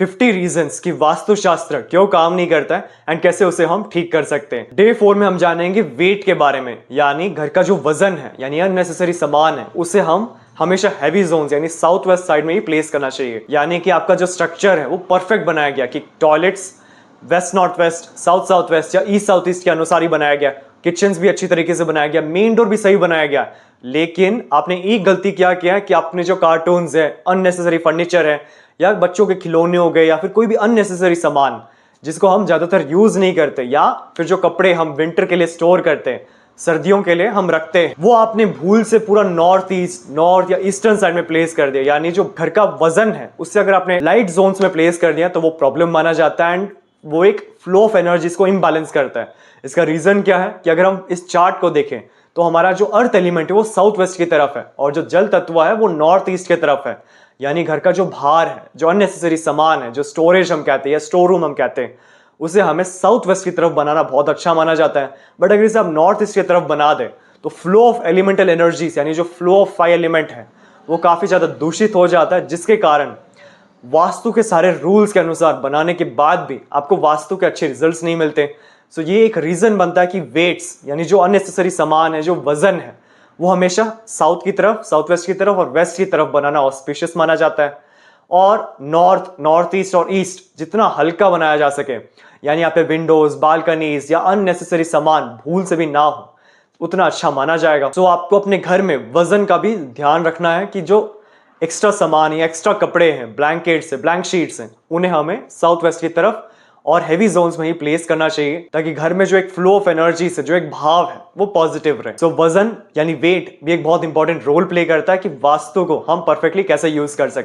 50 reasons कि वास्तुशास्त्र क्यों काम नहीं करता है एंड कैसे उसे हम ठीक कर सकते हैं। डे 4 में हम जानेंगे वेट के बारे में, यानी घर का जो वजन है यानी अननेसेसरी सामान है उसे हम हमेशा हैवी जोन्स यानी साउथ वेस्ट साइड में ही प्लेस करना चाहिए। यानी कि आपका जो स्ट्रक्चर है वो परफेक्ट बनाया गया कि toilets west north west, south south west या ईस्ट साउथ ईस्ट के अनुसार ही बनाया गया। किचन भी अच्छी तरीके से बनाया गया, मेन डोर भी सही बनाया गया। लेकिन आपने एक गलती क्या किया कि आपने जो कार्टून्स है, अननेसेसरी फर्नीचर है या बच्चों के खिलौने हो गए या फिर कोई भी अननेसेसरी सामान जिसको हम ज्यादातर यूज नहीं करते, या फिर जो कपड़े हम विंटर के लिए स्टोर करते हैं, सर्दियों के लिए हम रखते हैं, वो आपने भूल से पूरा नॉर्थ ईस्ट, नॉर्थ या ईस्टर्न साइड में प्लेस कर दिया। यानी जो घर का वजन है उससे अगर आपने लाइट जोन्स में प्लेस कर दिया तो वो प्रॉब्लम माना जाता है एंड वो एक फ्लो ऑफ एनर्जीज को इम्बैलेंस करता है। इसका रीजन क्या है कि अगर हम इस चार्ट को देखें तो हमारा जो अर्थ एलिमेंट है वो साउथ वेस्ट की तरफ है और जो जल तत्व है वो नॉर्थ ईस्ट की तरफ है। यानी घर का जो भार है, जो अननेसेसरी सामान है, जो स्टोरेज हम कहते हैं या स्टोर रूम हम कहते हैं, उसे हमें साउथ वेस्ट की तरफ बनाना बहुत अच्छा माना जाता है। बट अगर इसे आप नॉर्थ ईस्ट की तरफ बना दें तो फ्लो ऑफ एलिमेंटल एनर्जीज यानी जो फ्लो ऑफ 5 एलिमेंट है वो काफी ज्यादा दूषित हो जाता है, जिसके कारण वास्तु के सारे रूल्स के अनुसार बनाने के बाद भी आपको वास्तु के अच्छे रिजल्ट्स नहीं मिलते। सो ये एक रीजन बनता है कि वेट्स यानी जो अननेसेसरी सामान है, जो वजन है, वो हमेशा साउथ की तरफ, साउथ वेस्ट की तरफ और वेस्ट की तरफ बनाना ऑस्पिशियस माना जाता है। और नॉर्थ, नॉर्थ ईस्ट और ईस्ट जितना हल्का बनाया जा सके, यानी यहाँ पे विंडोज, बालकनीज या अननेसेसरी सामान भूल से भी ना हो, उतना अच्छा माना जाएगा। सो आपको अपने घर में वजन का भी ध्यान रखना है कि जो एक्स्ट्रा सामान या एक्स्ट्रा कपड़े हैं, ब्लैंकेट्स हैं, ब्लैंक शीट्स हैं, उन्हें हमें साउथ वेस्ट की तरफ और हेवी जोन्स में ही प्लेस करना चाहिए ताकि घर में जो एक फ्लो ऑफ एनर्जी से जो एक भाव है वो पॉजिटिव रहे। सो वजन यानी वेट भी एक बहुत इंपॉर्टेंट रोल प्ले करता है कि वास्तु को हम परफेक्टली कैसे यूज कर सकते हैं।